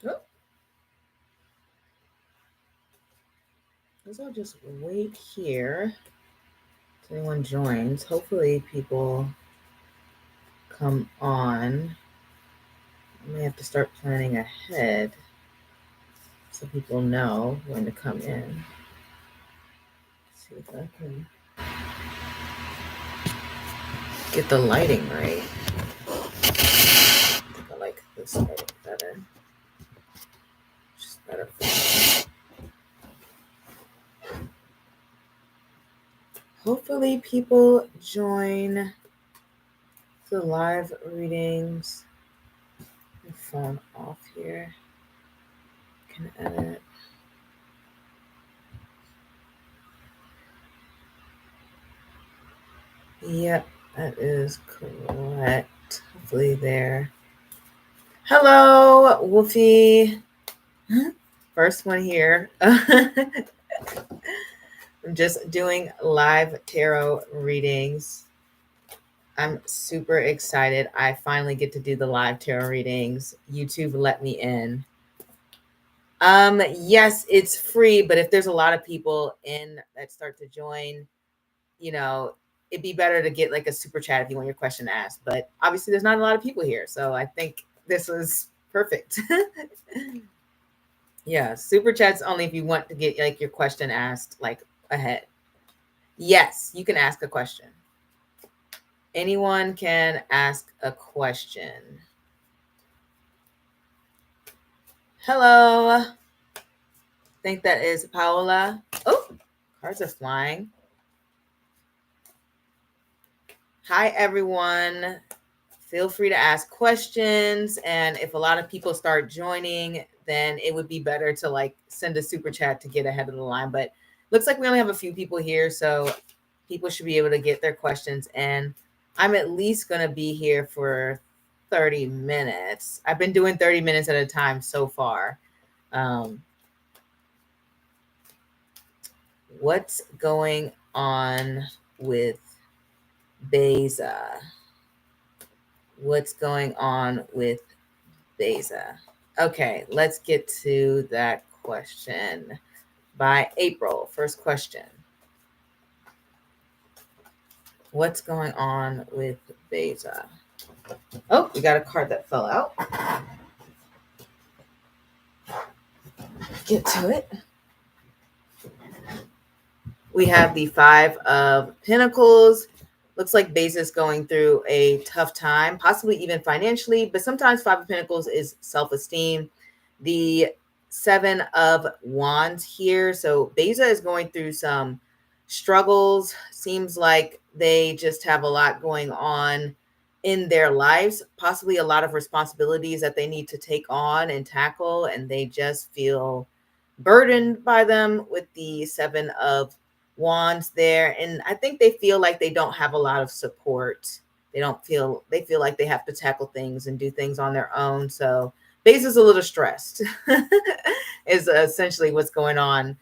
Oh, guess I'll just wait here till anyone joins. Hopefully people come on. I may have to start planning ahead so people know when to come in. Let's see if I can get the lighting right. I think I like this lighting better. Just better for me. Hopefully people join the live readings. My phone off here. Can edit. Yep, that is correct. Hopefully there. Hello, Wolfie. First one here. I'm just doing live tarot readings. I'm super excited. I finally get to do the live tarot readings. YouTube let me in. Yes, it's free, but if there's a lot of people in that start to join, it'd be better to get like a super chat if you want your question asked. But obviously there's not a lot of people here, so I think this was perfect. Yeah, super chats only if you want to get like your question asked like ahead. Yes, you can ask a question. Anyone can ask a question. Hello. I think that is Paola. Oh, cards are flying. Hi, everyone. Feel free to ask questions. And if a lot of people start joining, then it would be better to like send a super chat to get ahead of the line. But looks like we only have a few people here, so people should be able to get their questions. And I'm at least going to be here for 30 minutes. I've been doing 30 minutes at a time so far. What's going on with Beza? What's going on with Beza? Okay, let's get to that question by April. First question. What's going on with Beza? Oh, we got a card that fell out. Get to it. We have the Five of Pentacles. Looks like Beza is going through a tough time, possibly even financially, but sometimes Five of Pentacles is self-esteem. The Seven of Wands here. So Beza is going through some struggles. Seems like they just have a lot going on in their lives, possibly a lot of responsibilities that they need to take on and tackle, and they just feel burdened by them with the Seven of Wands there. And I think they feel like they don't have a lot of support. They feel like they have to tackle things and do things on their own. So Beza's a little stressed is essentially what's going on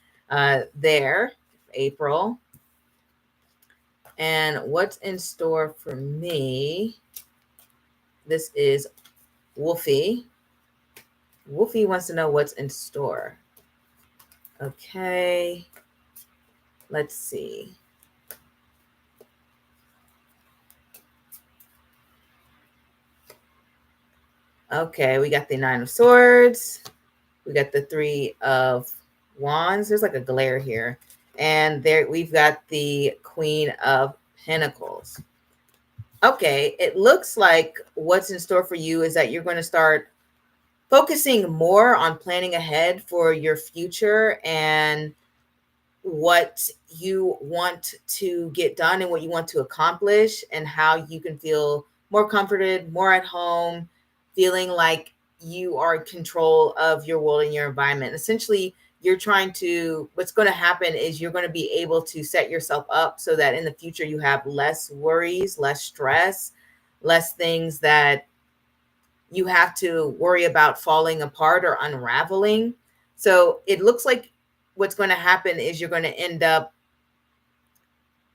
there, April. And what's in store for me? This is Wolfie. Wolfie wants to know what's in store. Okay. Let's see. Okay, we got the Nine of Swords. We got the Three of Wands. There's like a glare here. And there we've got the Queen of Pentacles. Okay, it looks like what's in store for you is that you're going to start focusing more on planning ahead for your future and what you want to get done and what you want to accomplish and how you can feel more comforted, more at home, feeling like you are in control of your world and your environment. Essentially, what's going to happen is you're going to be able to set yourself up so that in the future you have less worries, less stress, less things that you have to worry about falling apart or unraveling. So it looks like what's going to happen is you're going to end up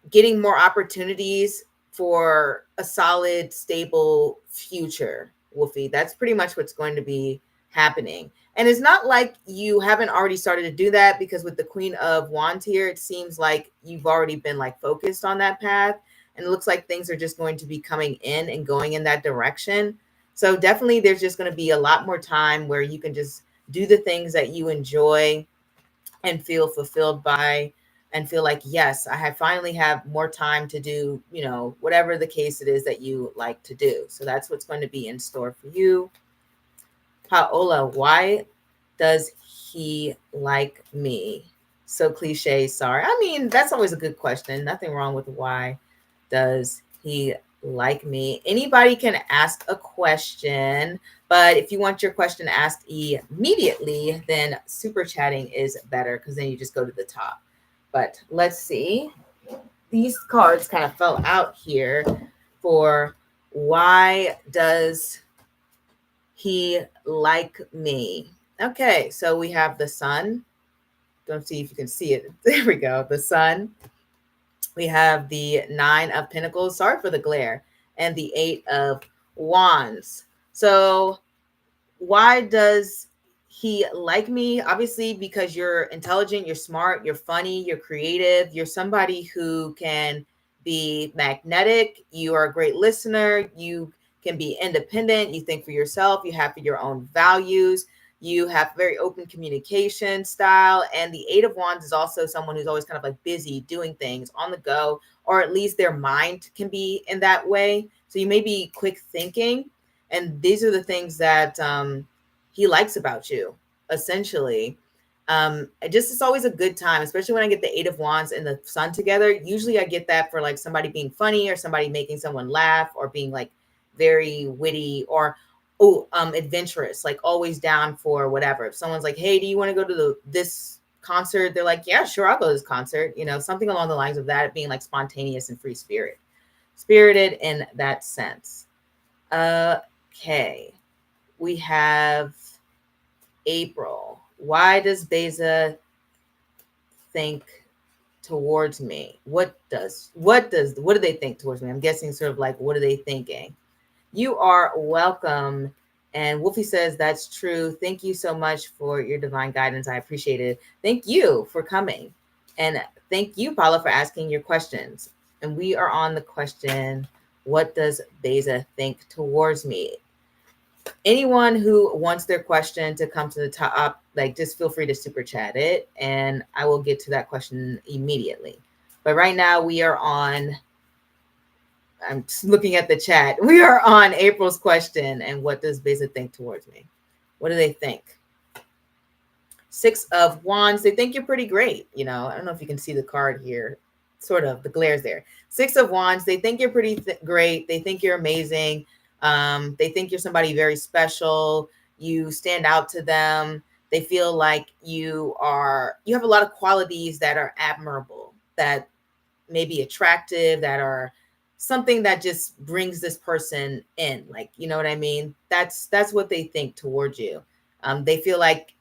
getting more opportunities for a solid, stable future, Wolfie. That's pretty much what's going to be happening. And it's not like you haven't already started to do that, because with the Queen of Wands here, it seems like you've already been like focused on that path. And it looks like things are just going to be coming in and going in that direction. So definitely there's just going to be a lot more time where you can just do the things that you enjoy and feel fulfilled by, and feel like, yes, I have finally have more time to do, whatever the case it is that you like to do. So that's what's going to be in store for you. Paola, why does he like me? So cliche, sorry. I mean, that's always a good question. Nothing wrong with why does he like me. Anybody can ask a question, but if you want your question asked immediately, then super chatting is better, because then you just go to the top. But let's see. These cards kind of fell out here for why does he like me. Okay, so we have the sun. Don't see if you can see it. There we go. The sun. We have the 9 of Pentacles. Sorry for the glare. And the 8 of Wands. So why does he like me? Obviously, because you're intelligent, you're smart, you're funny, you're creative, you're somebody who can be magnetic, you are a great listener, you can be independent, you think for yourself, you have your own values, you have very open communication style. And the 8 of Wands is also someone who's always kind of like busy doing things on the go, or at least their mind can be in that way. So you may be quick thinking. And these are the things that he likes about you, essentially. It's always a good time, especially when I get the 8 of Wands and the sun together. Usually I get that for like somebody being funny, or somebody making someone laugh, or being like very witty, or adventurous, like always down for whatever. If someone's like, hey, do you want to go to this concert? They're like, yeah, sure, I'll go to this concert. Something along the lines of that, being like spontaneous and spirited in that sense. Okay, we have April. Why does Beza think towards me? What do they think towards me? I'm guessing sort of like, what are they thinking? You are welcome. And Wolfie says, that's true. Thank you so much for your divine guidance. I appreciate it. Thank you for coming. And thank you, Paula, for asking your questions. And we are on the question, what does Beza think towards me? Anyone who wants their question to come to the top, like, just feel free to super chat it, and I will get to that question immediately. But right now we are on, I'm just looking at the chat. We are on April's question. And what does Beza think towards me? What do they think? 6 of Wands. They think you're pretty great. I don't know if you can see the card here. Sort of. The glare's there. 6 of Wands. They think you're pretty great. They think you're amazing. They think you're somebody very special. You stand out to them. They feel like you have a lot of qualities that are admirable, that may be attractive, that are something that just brings this person in. Like, you know what I mean? That's what they think towards you. They feel like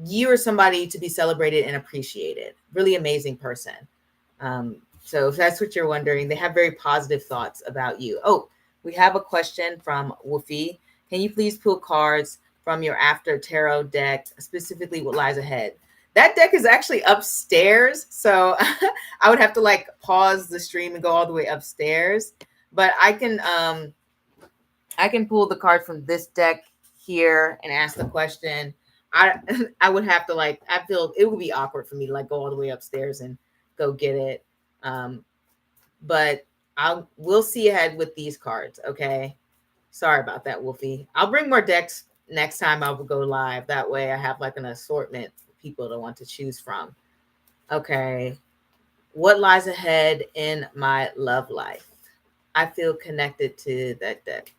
you are somebody to be celebrated and appreciated. Really amazing person. So if that's what you're wondering, they have very positive thoughts about you. Oh, we have a question from Wolfie. Can you please pull cards from your Astro-Tarot deck, specifically what lies ahead? That deck is actually upstairs, so I would have to like pause the stream and go all the way upstairs. But I can pull the card from this deck here and ask the question. I would have to like, I feel it would be awkward for me to like go all the way upstairs and go get it. But we'll see ahead with these cards. Okay. Sorry about that, Wolfie. I'll bring more decks next time I will go live. That way I have like an assortment of people to want to choose from. Okay. What lies ahead in my love life? I feel connected to that deck.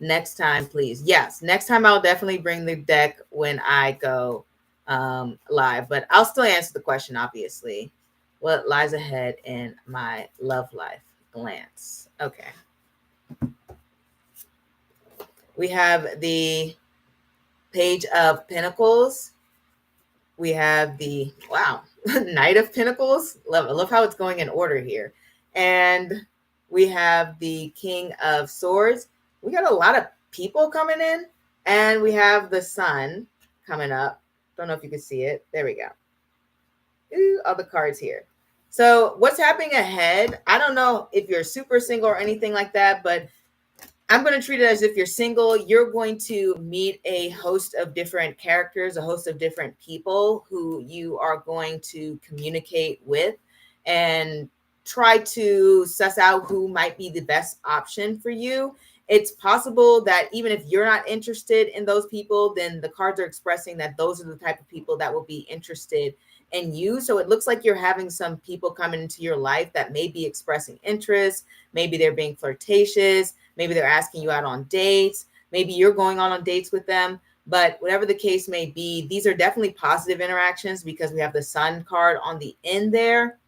Next time, please. Yes, next time I'll definitely bring the deck when I go live, but I'll still answer the question, obviously. What lies ahead in my love life? Glance. Okay. We have the Page of Pentacles. We have the, wow, Knight of Pentacles. I love how it's going in order here. And We have the King of Swords. We got a lot of people coming in, and we have the Sun coming up. Don't know if you can see it. There we go. Ooh, all the cards here. So what's happening ahead? I don't know if you're super single or anything like that, but I'm going to treat it as if you're single. You're going to meet a host of different characters, a host of different people who you are going to communicate with and try to suss out who might be the best option for you. It's possible that even if you're not interested in those people, then the cards are expressing that those are the type of people that will be interested in you. So it looks like you're having some people coming into your life that may be expressing interest. Maybe they're being flirtatious. Maybe they're asking you out on dates. Maybe you're going on dates with them. But whatever the case may be, these are definitely positive interactions because we have the Sun card on the end there.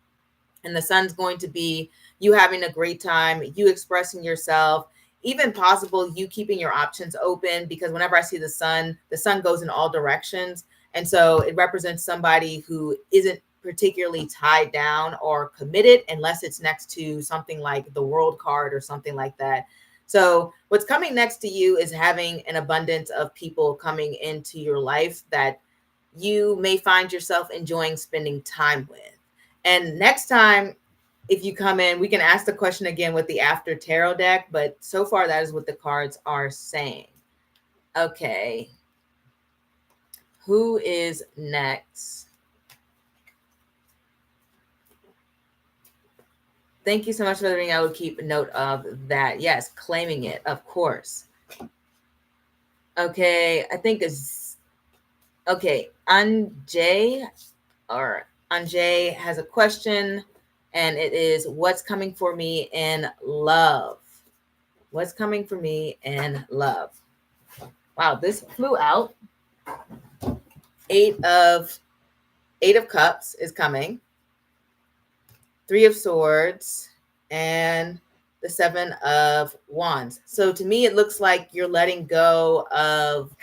And the Sun's going to be you having a great time, you expressing yourself, even possible you keeping your options open, because whenever I see the Sun goes in all directions. And so it represents somebody who isn't particularly tied down or committed unless it's next to something like the World card or something like that. So what's coming next to you is having an abundance of people coming into your life that you may find yourself enjoying spending time with. And next time, if you come in, we can ask the question again with the Astro-Tarot deck, but so far that is what the cards are saying. Okay. Who is next? Thank you so much for the ring. I would keep note of that. Yes, claiming it, of course. Okay, I think it's okay. Anjay has a question, and it is, what's coming for me in love? What's coming for me in love? Wow, this flew out. Eight of Cups is coming. 3 of Swords and the 7 of Wands. So to me, it looks like you're letting go of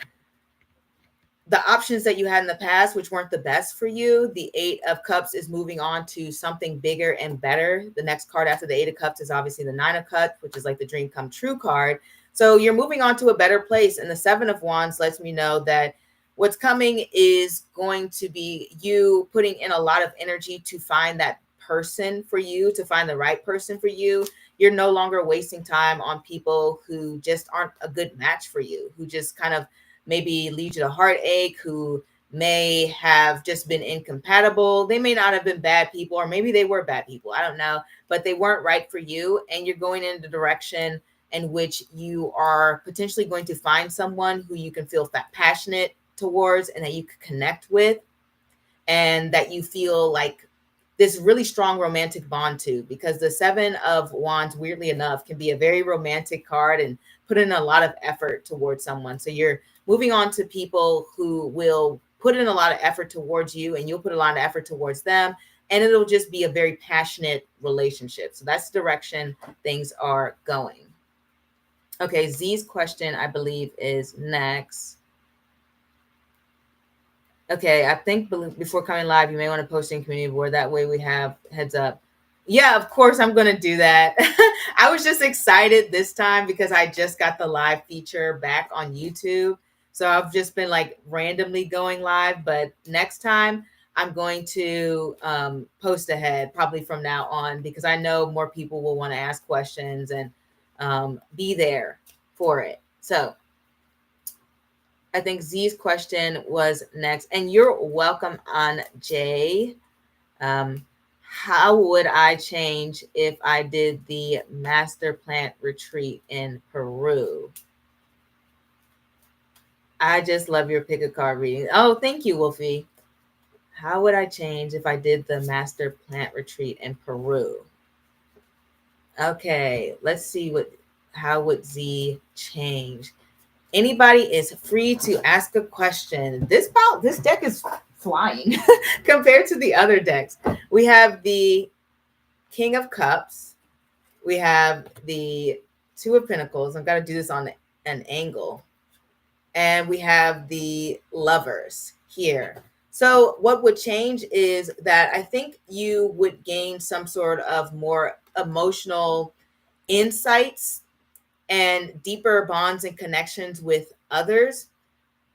the options that you had in the past, which weren't the best for you. The 8 of Cups is moving on to something bigger and better. The next card after the 8 of Cups is obviously the 9 of Cups, which is like the dream come true card. So you're moving on to a better place. And the 7 of Wands lets me know that what's coming is going to be you putting in a lot of energy to find that person for you, to find the right person for you. You're no longer wasting time on people who just aren't a good match for you, who just kind of maybe lead you to heartache, who may have just been incompatible. They may not have been bad people, or maybe they were bad people. I don't know, but they weren't right for you. And you're going in the direction in which you are potentially going to find someone who you can feel passionate towards and that you can connect with, and that you feel like this really strong romantic bond to, because the 7 of Wands, weirdly enough, can be a very romantic card and put in a lot of effort towards someone. So you're moving on to people who will put in a lot of effort towards you, and you'll put a lot of effort towards them, and it'll just be a very passionate relationship. So that's the direction things are going. Okay, Z's question, I believe, is next. Okay, I think before coming live, you may want to post in community board. That way we have heads up. Yeah, of course, I'm going to do that. I was just excited this time because I just got the live feature back on YouTube. So I've just been like randomly going live. But next time, I'm going to post ahead probably from now on, because I know more people will want to ask questions and be there for it. So I think Z's question was next. And you're welcome on Jay. How would I change if I did the master plant retreat in Peru? I just love your pick a card reading. Oh, thank you, Wolfie. How would I change if I did the master plant retreat in Peru? Okay, let's see how would Z change? Anybody is free to ask a question. This deck is flying compared to the other decks. We have the King of Cups. We have the 2 of Pentacles. I've got to do this on an angle. And we have the Lovers here. So what would change is that I think you would gain some sort of more emotional insights and deeper bonds and connections with others.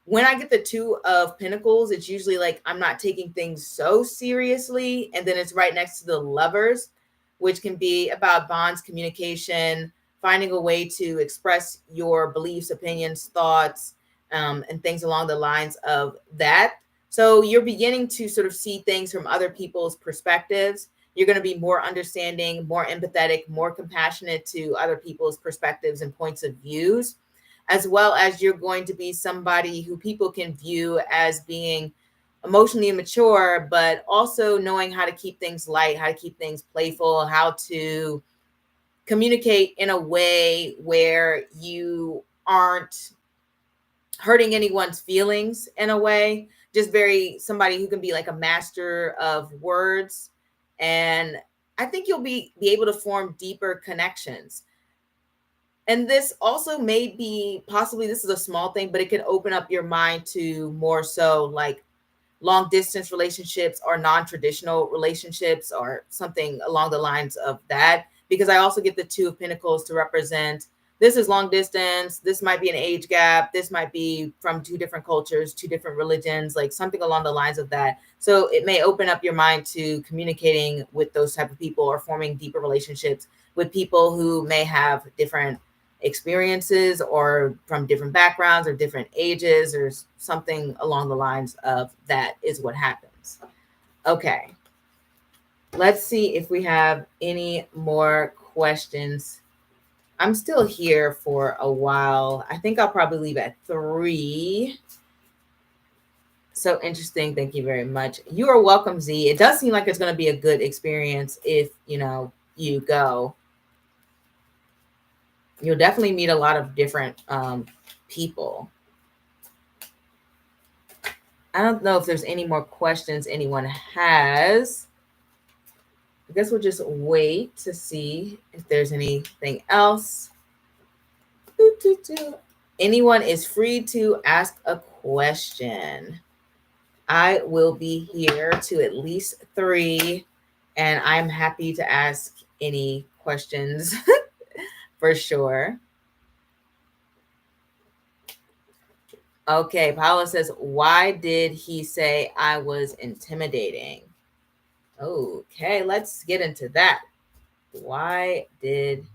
When I get the Two of Pentacles, it's usually like I'm not taking things so seriously. And then it's right next to the Lovers, which can be about bonds, communication, finding a way to express your beliefs, opinions, thoughts, and things along the lines of that. So you're beginning to sort of see things from other people's perspectives. You're going to be more understanding, more empathetic, more compassionate to other people's perspectives and points of views, as well as you're going to be somebody who people can view as being emotionally immature, but also knowing how to keep things light, how to keep things playful, how to communicate in a way where you aren't hurting anyone's feelings in a way. Just very somebody who can be like a master of words. And I think you'll be able to form deeper connections. And this also may be possibly, this is a small thing, but it can open up your mind to more so like long distance relationships or non-traditional relationships or something along the lines of that. Because I also get the Two of Pentacles to represent, this is long distance, this might be an age gap, this might be from two different cultures, two different religions, like something along the lines of that. So it may open up your mind to communicating with those type of people or forming deeper relationships with people who may have different experiences or from different backgrounds or different ages or something along the lines of that is what happens. Okay. Let's see if we have any more questions. I'm still here for a while. I think I'll probably leave at 3. So interesting. Thank you very much. You are welcome, Z. It does seem like it's going to be a good experience if, you go. You'll definitely meet a lot of different people. I don't know if there's any more questions anyone has. I guess we'll just wait to see if there's anything else. Anyone is free to ask a question. I will be here to at least 3, and I'm happy to ask any questions for sure. Okay, Paula says, why did he say I was intimidating? Okay, let's get into that. Why did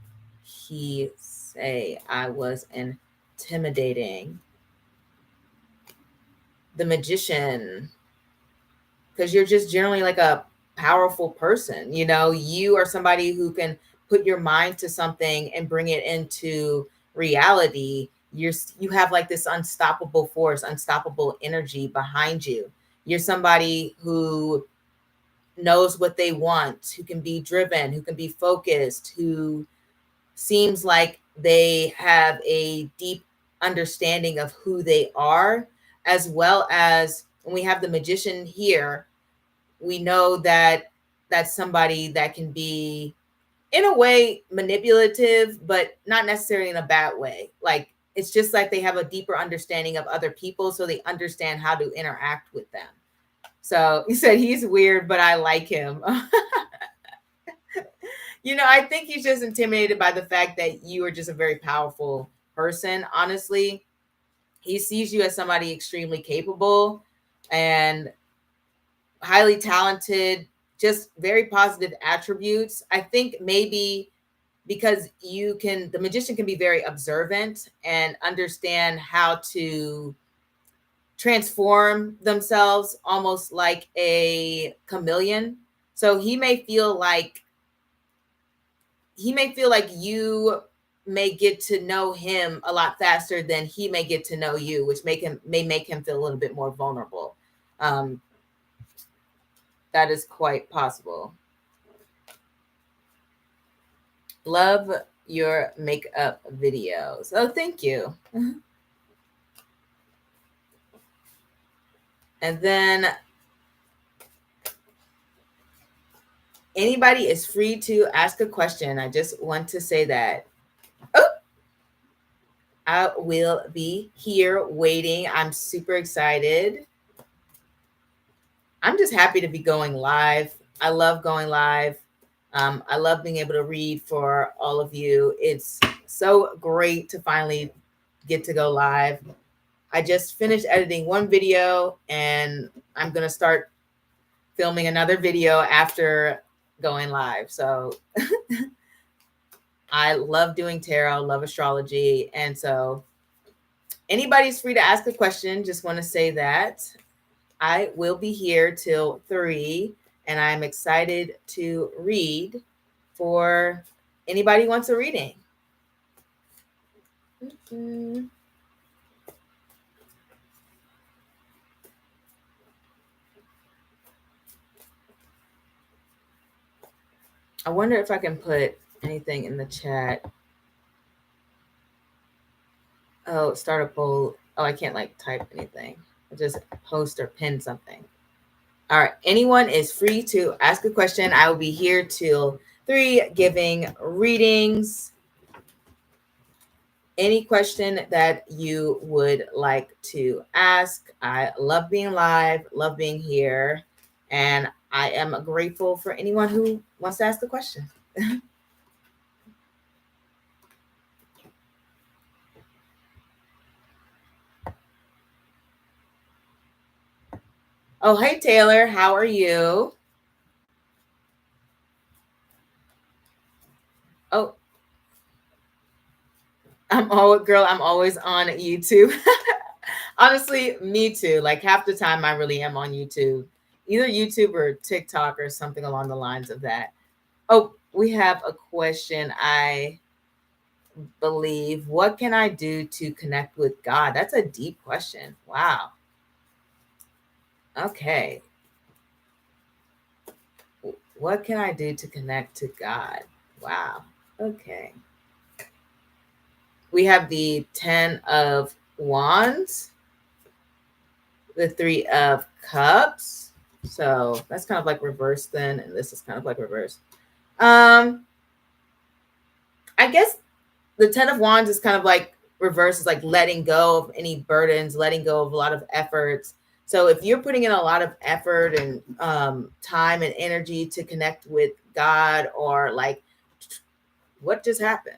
he say I was intimidating? The Magician. Because you're just generally like a powerful person. You are somebody who can put your mind to something and bring it into reality. You have like this unstoppable force, unstoppable energy behind you. You're somebody who knows what they want, who can be driven, who can be focused, who seems like they have a deep understanding of who they are, as well as when we have the Magician here, we know that that's somebody that can be in a way manipulative, but not necessarily in a bad way. Like it's just like they have a deeper understanding of other people, so they understand how to interact with them. So he said he's weird, but I like him. I think he's just intimidated by the fact that you are just a very powerful person. Honestly, he sees you as somebody extremely capable and highly talented, just very positive attributes. I think maybe because the Magician can be very observant and understand how to transform themselves almost like a chameleon. So he may feel like you may get to know him a lot faster than he may get to know you, which may make him feel a little bit more vulnerable. That is quite possible. Love your makeup videos. Oh, thank you. And then anybody is free to ask a question. I just want to say that. Oh, I will be here waiting. I'm super excited. I'm just happy to be going live. I love going live. I love being able to read for all of you. It's so great to finally get to go live. I just finished editing one video and I'm going to start filming another video after going live. So I love doing tarot, love astrology. And so anybody's free to ask a question. Just want to say that I will be here till 3 and I'm excited to read for anybody who wants a reading. I wonder if I can put anything in the chat. Oh, start a poll. Oh, I can't like type anything. I'll just post or pin something. All right. Anyone is free to ask a question. I will be here till 3 giving readings. Any question that you would like to ask. I love being live, love being here, and I am grateful for anyone who wants to ask the question. Oh, hey, Taylor. How are you? Oh, I'm always on YouTube. Honestly, me too. Like half the time I really am on YouTube, either YouTube or TikTok or something along the lines of that. Oh, we have a question. I believe, what can I do to connect with God? That's a deep question. Wow. Okay. What can I do to connect to God? Wow. Okay. We have the 10 of Wands, the 3 of Cups. So that's kind of like reverse then, and this is kind of like reverse. I guess the 10 of Wands is kind of like reverse, is like letting go of any burdens, letting go of a lot of efforts. So if you're putting in a lot of effort and time and energy to connect with God, or like, what just happened?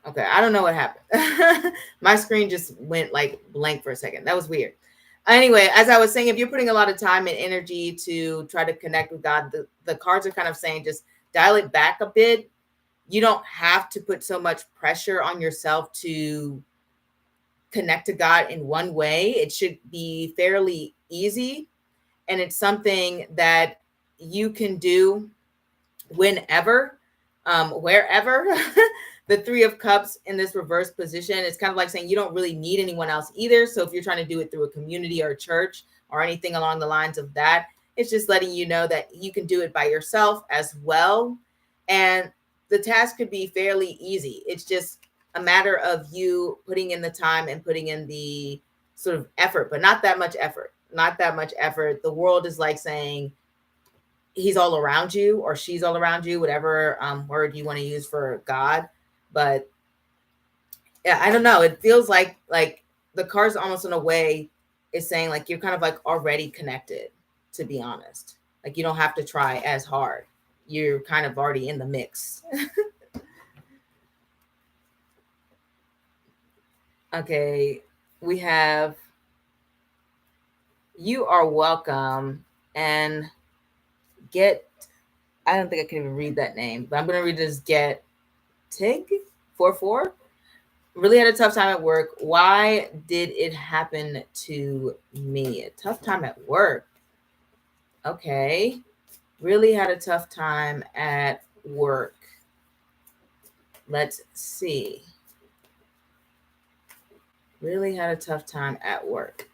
Okay, I don't know what happened. My screen just went like blank for a second. That was weird. Anyway, as I was saying, if you're putting a lot of time and energy to try to connect with God, the cards are kind of saying just dial it back a bit. You don't have to put so much pressure on yourself to connect to God in one way. It should be fairly easy. And it's something that you can do whenever, wherever. The 3 of Cups in this reverse position, it's kind of like saying you don't really need anyone else either. So if you're trying to do it through a community or a church or anything along the lines of that, it's just letting you know that you can do it by yourself as well. And the task could be fairly easy. It's just a matter of you putting in the time and putting in the sort of effort, but not that much effort. Not that much effort. The world is like saying, he's all around you, or she's all around you, whatever word you want to use for God. But yeah, I don't know. It feels like the cards almost in a way is saying like you're kind of like already connected, to be honest. Like you don't have to try as hard. You're kind of already in the mix. Okay, we have you are welcome and get, I don't think I can even read that name, but I'm going to read this. Get Tig 44. Really had a tough time at work. Why did it happen to me? A tough time at work. Okay. Really had a tough time at work. Let's see. Really had a tough time at work.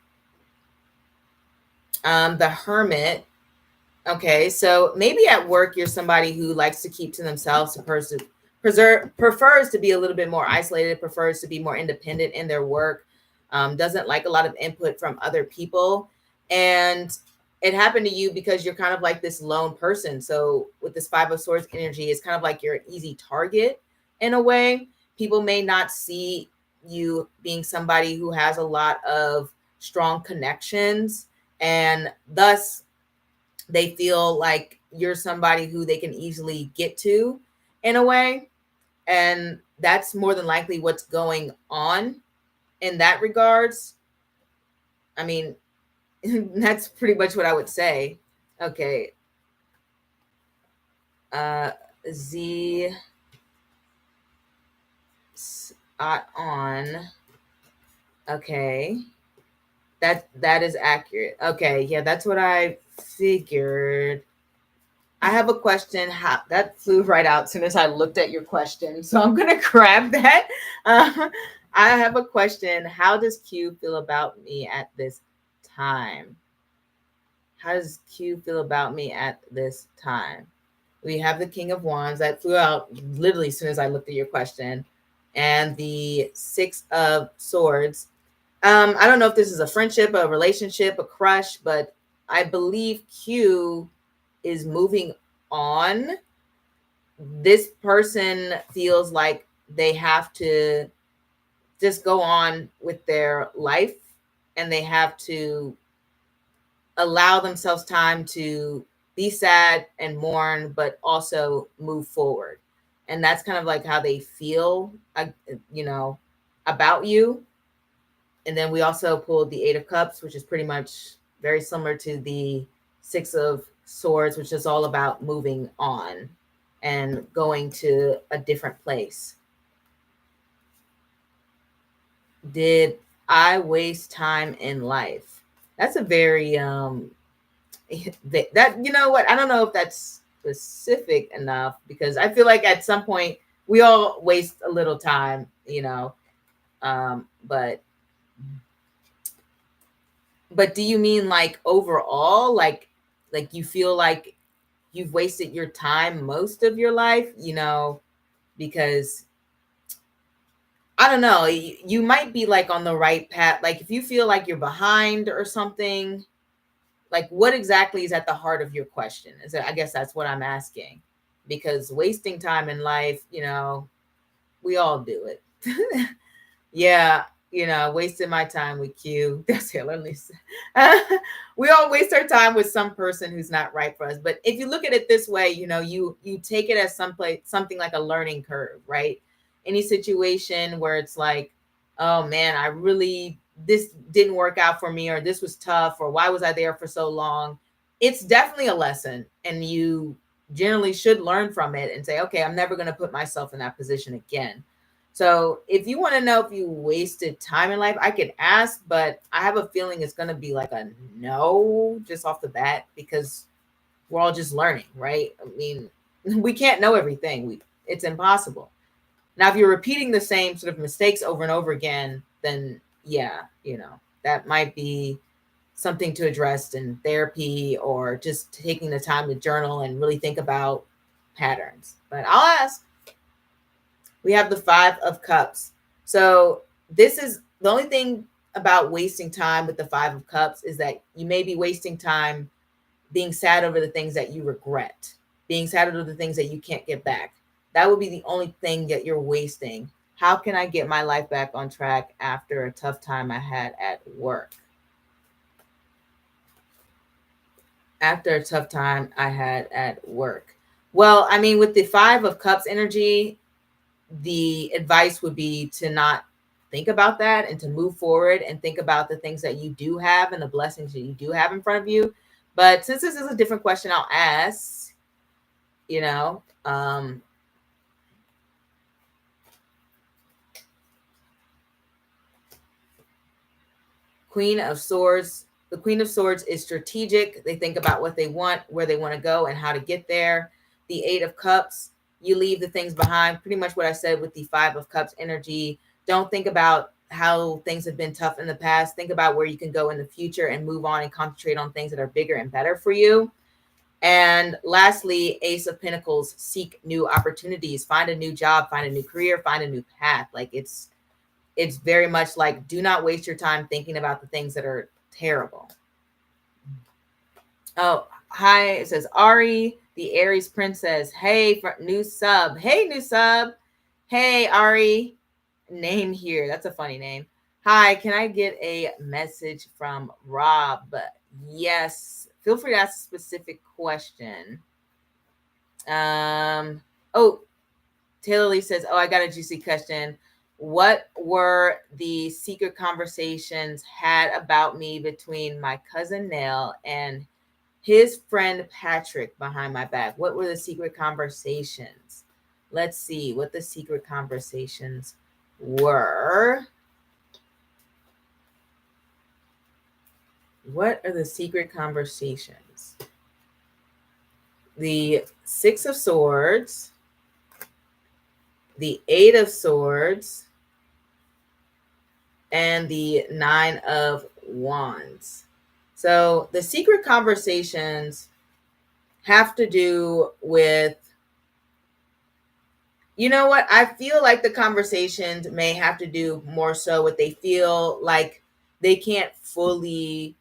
The Hermit. Okay, so maybe at work you're somebody who likes to keep to themselves, a person prefers to be a little bit more isolated, prefers to be more independent in their work, doesn't like a lot of input from other people. And it happened to you because you're kind of like this lone person. So with this 5 of Swords energy, it's kind of like you're an easy target in a way. People may not see you being somebody who has a lot of strong connections and thus they feel like you're somebody who they can easily get to in a way. And that's more than likely what's going on in that regards. I mean, that's pretty much what I would say. Okay. Z spot on. Okay. That is accurate. Okay, yeah, that's what I figured. I have a question. How that flew right out as soon as I looked at your question, so I'm gonna grab that. I have a question. How does Q feel about me at this time? How does Q feel about me at this time? We have the King of Wands that flew out literally as soon as I looked at your question, and the Six of Swords. I don't know if this is a friendship, a relationship, a crush, but I believe Q is moving on. This person feels like they have to just go on with their life, and they have to allow themselves time to be sad and mourn, but also move forward. And that's kind of like how they feel, you know, about you. And then we also pulled the Eight of Cups, which is pretty much very similar to the Six of Swords, which is all about moving on and going to a different place. Did I waste time in life? That's a very that you know what? I don't know if that's specific enough, because I feel like at some point we all waste a little time, you know. But do you mean like overall, like you feel like you've wasted your time most of your life, you know, because I don't know, you might be like on the right path. Like if you feel like you're behind or something, like what exactly is at the heart of your question? Is it, I guess that's what I'm asking, because wasting time in life, you know, we all do it. Yeah, you know, wasting my time with Q. That's Taylor Lisa. We all waste our time with some person who's not right for us. But if you look at it this way, you know, you take it as something like a learning curve, right? Any situation where it's like, oh man, I really this didn't work out for me, or this was tough, or why was I there for so long? It's definitely a lesson, and you generally should learn from it and say, okay, I'm never going to put myself in that position again. So if you want to know if you wasted time in life, I could ask, but I have a feeling it's going to be like a no just off the bat, because we're all just learning, right? I mean, we can't know everything. It's impossible. Now, if you're repeating the same sort of mistakes over and over again, then yeah, you know, that might be something to address in therapy, or just taking the time to journal and really think about patterns. But I'll ask. We have the Five of Cups. So this is the only thing about wasting time with the Five of Cups, is that you may be wasting time being sad over the things that you regret, being sad over the things that you can't get back. That would be the only thing that you're wasting. How can I get my life back on track after a tough time I had at work? After a tough time I had at work. Well, I mean, with the Five of Cups energy, the advice would be to not think about that, and to move forward and think about the things that you do have and the blessings that you do have in front of you. But since this is a different question, I'll ask, you know, Queen of Swords. The Queen of Swords is strategic. They think about what they want, where they want to go, and how to get there. The Eight of Cups, you leave the things behind. Pretty much what I said with the Five of Cups energy. Don't think about how things have been tough in the past. Think about where you can go in the future and move on and concentrate on things that are bigger and better for you. And lastly, Ace of Pentacles, seek new opportunities, find a new job, find a new career, find a new path. Like it's very much like, do not waste your time thinking about the things that are terrible. Oh, hi. It says Ari, the Aries princess. Hey, new sub. Hey, new sub. Hey, Ari. Name here. That's a funny name. Hi, can I get a message from Rob? Yes. Feel free to ask a specific question. Oh, Taylor Lee says, "Oh, I got a juicy question. What were the secret conversations had about me between my cousin Nell and his friend Patrick behind my back? What were the secret conversations? Let's see what the secret conversations were. What are the secret conversations? The Six of Swords, the Eight of Swords, and the Nine of Wands. So the secret conversations have to do with, you know what? I feel like the conversations may have to do more so with they feel like they can't fully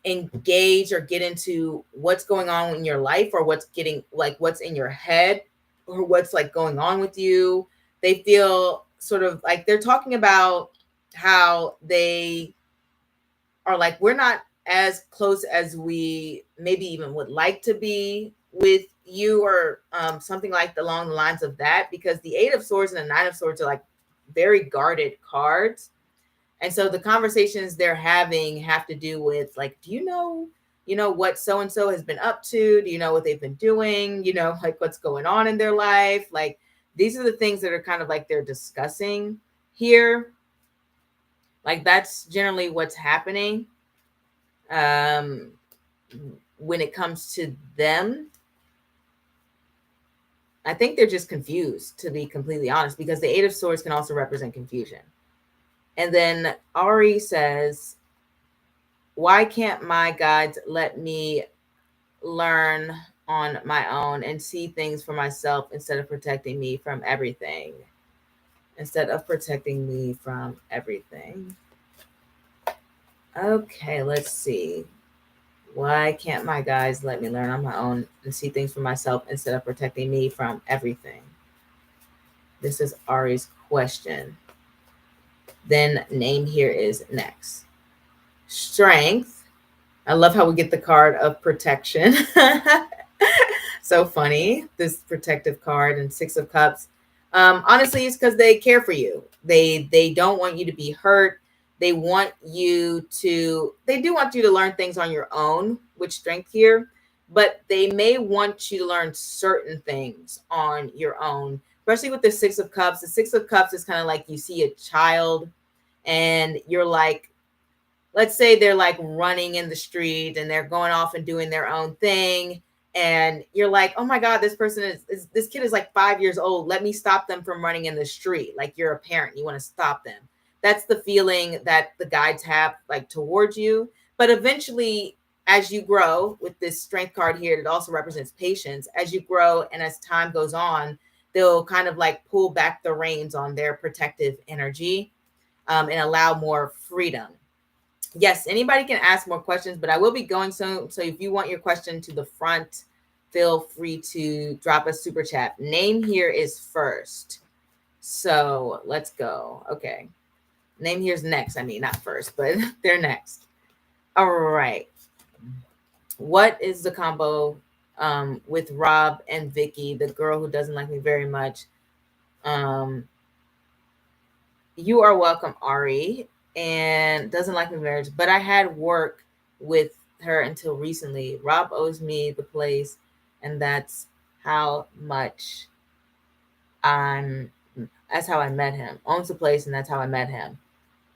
engage or get into what's going on in your life, or what's getting like what's in your head, or what's like going on with you. They feel sort of like they're talking about how they are like, we're not as close as we maybe even would like to be with you, or something like along the lines of that, because the Eight of Swords and the Nine of Swords are like very guarded cards. And so the conversations they're having have to do with like, do you know what so and so has been up to? Do you know what they've been doing? You know, like what's going on in their life? Like these are the things that are kind of like they're discussing here. Like that's generally what's happening um when it comes to them. I think they're just confused, to be completely honest, because the Eight of Swords can also represent confusion. And then Ari says, why can't my guides let me learn on my own and see things for myself instead of protecting me from everything? Instead of protecting me from everything. Okay, let's see. Why can't my guides let me learn on my own and see things for myself instead of protecting me from everything? This is Ari's question. Then name here is next. Strength. I love how we get the card of protection. So funny, this protective card. And Six of Cups. Honestly, it's because they care for you. They don't want you to be hurt. They do want you to learn things on your own with strength here, but they may want you to learn certain things on your own, especially with the Six of Cups. The Six of Cups is kind of like you see a child and you're like, let's say they're like running in the street and they're going off and doing their own thing, and you're like, oh my god, this person is this kid is like 5 years old, let me stop them from running in the street. Like you're a parent, you want to stop them. That's the feeling that the guides have like towards you. But eventually, as you grow with this strength card here, it also represents patience. As you grow and as time goes on, they'll kind of like pull back the reins on their protective energy, and allow more freedom. Yes, anybody can ask more questions, but I will be going soon. So if you want your question to the front, feel free to drop a super chat. Name here is first. So let's go. Okay. Name here's next. I mean, not first, but they're next. All right. What is the combo with Rob and Vicky, the girl who doesn't like me very much? You are welcome, Ari, and doesn't like my marriage, but I had work with her until recently. Rob owes me the place, and how much I'm that's how I met him. Owns the place, and that's how I met him.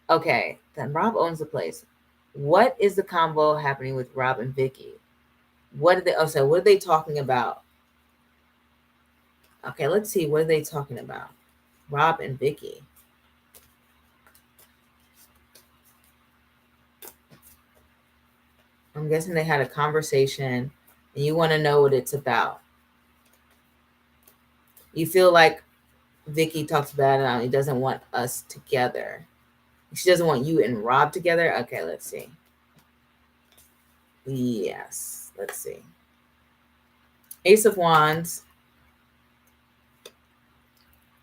Okay, then Rob owns the place. What is the combo happening with Rob and Vicky? What are they what are they talking about? Okay, let's see. What are they talking about? Rob and Vicky. I'm guessing they had a conversation and you want to know what it's about. You feel like Vicky talks bad and he doesn't want us together. She doesn't want you and Rob together. Okay, let's see. Yes, let's see. Ace of Wands,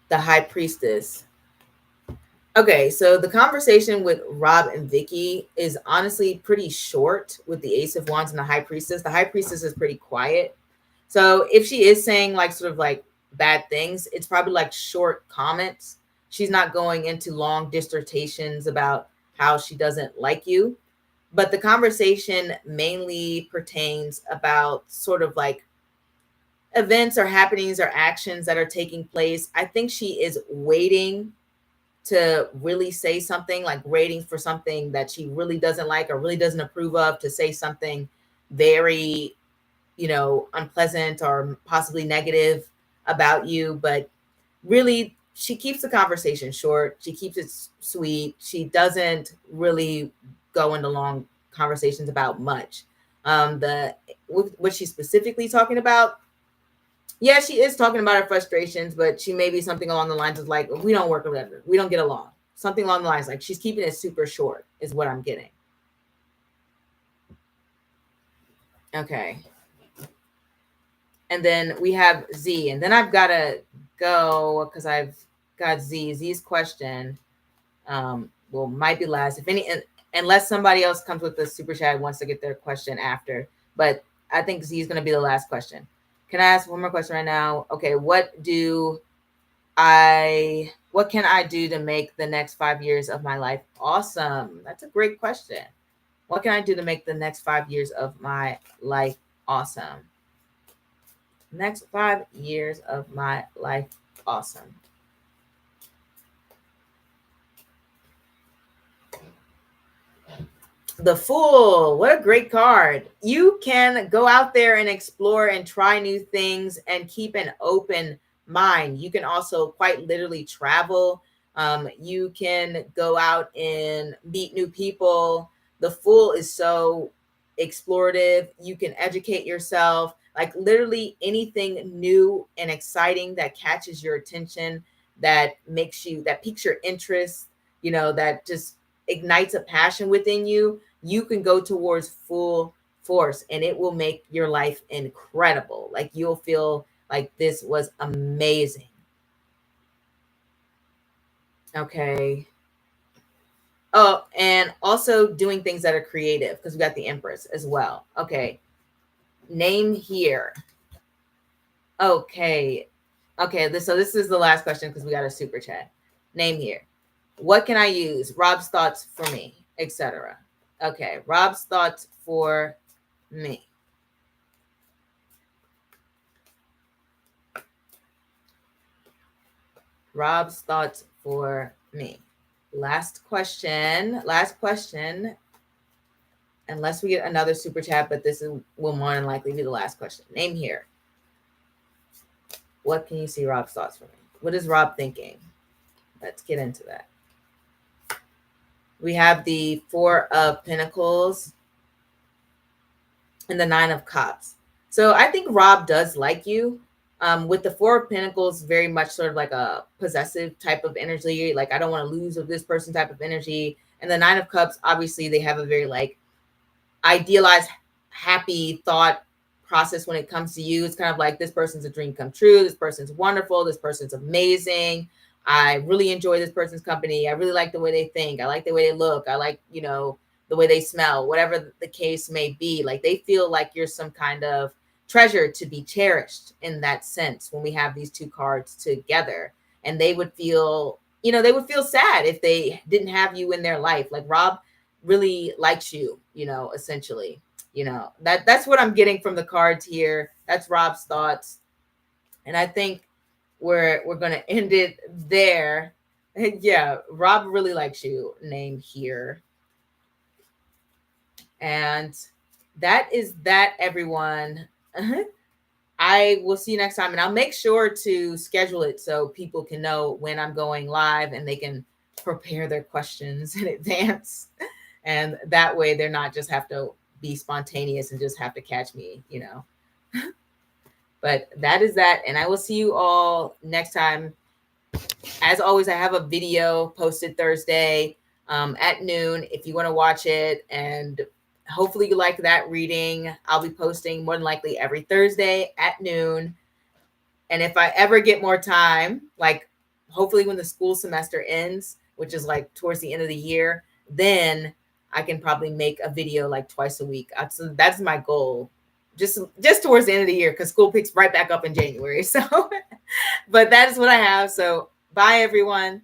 the High Priestess, Okay, so the conversation with Rob and Vicky is honestly pretty short with the Ace of Wands and the High Priestess. The High Priestess is pretty quiet. So if she is saying like sort of like bad things, it's probably like short comments. She's not going into long dissertations about how she doesn't like you. But the conversation mainly pertains about sort of like events or happenings or actions that are taking place. I think she is waiting to really say something, like waiting for something that she really doesn't like or really doesn't approve of, to say something very, unpleasant or possibly negative about you. But really, she keeps the conversation short. She keeps it sweet. She doesn't really go into long conversations about much. The what she's specifically talking about, yeah, she is talking about her frustrations, but she may be something along the lines of like, we don't work together, we don't get along. Something along the lines, like she's keeping it super short, is what I'm getting. Okay. And then we have Z, and then I've got to go because I've got Z's question. Well, might be last, if any, unless somebody else comes with the super chat wants to get their question after. But I think Z is going to be the last question. Can I ask one more question right now? Okay, what can I do to make the next 5 years of my life awesome? That's a great question. What can I do to make the next 5 years of my life awesome? Next 5 years of my life awesome. The Fool. What a great card. You can go out there and explore and try new things and keep an open mind. You can also quite literally travel. You can go out and meet new people. The Fool is so explorative. You can educate yourself. Like literally anything new and exciting that catches your attention, that piques your interest, that just ignites a passion within you, you can go towards full force and it will make your life incredible. Like you'll feel like this was amazing. Okay. Oh, and also doing things that are creative, because we got the Empress as well. Okay. Name here. Okay. Okay. So this is the last question because we got a super chat. Name here. What can I use? Rob's thoughts for me, etc. Okay, Rob's thoughts for me. Rob's thoughts for me. Last question. Unless we get another super chat, but will more than likely be the last question. Name here. What can you see Rob's thoughts for me? What is Rob thinking? Let's get into that. We have the Four of Pentacles and the Nine of Cups. So I think Rob does like you. With the Four of Pentacles, very much sort of like a possessive type of energy. Like, I don't want to lose of this person type of energy. And the Nine of Cups, obviously, they have a very like idealized, happy thought process when it comes to you. It's kind of like, this person's a dream come true. This person's wonderful. This person's amazing. I really enjoy this person's company. I really like the way they think. I like the way they look. I like, the way they smell, whatever the case may be. Like, they feel like you're some kind of treasure to be cherished in that sense when we have these two cards together. And they would feel, sad if they didn't have you in their life. Like, Rob really likes you, essentially. That's what I'm getting from the cards here. That's Rob's thoughts. And I think we're going to end it there. Yeah, Rob really likes you, name here. And that is that, everyone. I will see you next time, and I'll make sure to schedule it so people can know when I'm going live and they can prepare their questions in advance. And that way they're not just have to be spontaneous and just have to catch me, But that is that. And I will see you all next time. As always, I have a video posted Thursday at noon if you want to watch it. And hopefully you like that reading. I'll be posting more than likely every Thursday at noon. And if I ever get more time, like hopefully when the school semester ends, which is like towards the end of the year, then I can probably make a video like twice a week. So that's my goal. Just towards the end of the year, because school picks right back up in January. So, but that is what I have. So bye everyone.